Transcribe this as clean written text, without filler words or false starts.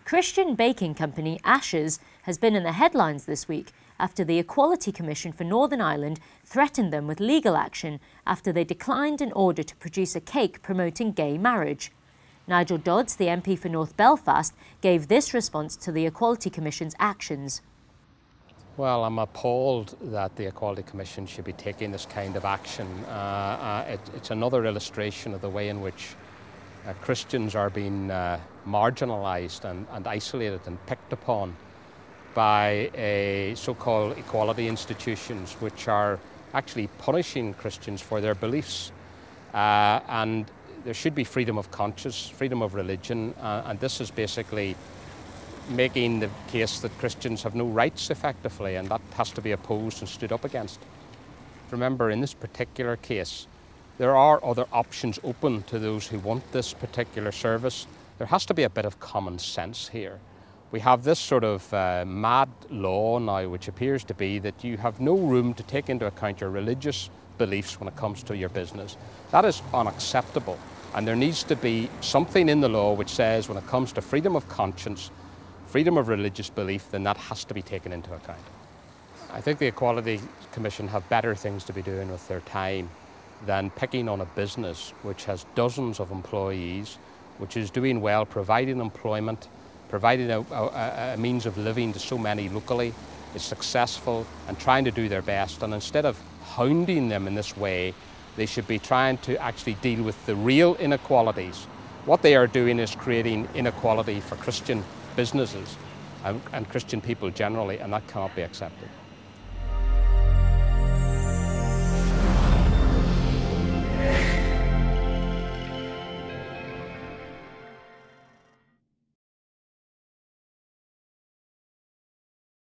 Christian baking company Ashes has been in the headlines this week after the Equality Commission for Northern Ireland threatened them with legal action after they declined an order to produce a cake promoting gay marriage. Nigel Dodds, the MP for North Belfast, gave this response to the Equality Commission's actions. Well, I'm appalled that the Equality Commission should be taking this kind of action. It's another illustration of the way in which Christians are being marginalised and isolated and picked upon by so-called equality institutions, which are actually punishing Christians for their beliefs. And there should be freedom of conscience, freedom of religion, and this is basically making the case that Christians have no rights effectively, and that has to be opposed and stood up against. Remember, in this particular case, there are other options open to those who want this particular service. There has to be a bit of common sense here. We have this sort of mad law now, which appears to be that you have no room to take into account your religious beliefs when it comes to your business. That is unacceptable, and there needs to be something in the law which says when it comes to freedom of conscience, freedom of religious belief, then that has to be taken into account. I think the Equality Commission have better things to be doing with their time than picking on a business which has dozens of employees, which is doing well, providing employment, providing a means of living to so many locally, is successful and trying to do their best. And instead of hounding them in this way, they should be trying to actually deal with the real inequalities. What they are doing is creating inequality for Christian businesses and Christian people generally, and that cannot be accepted.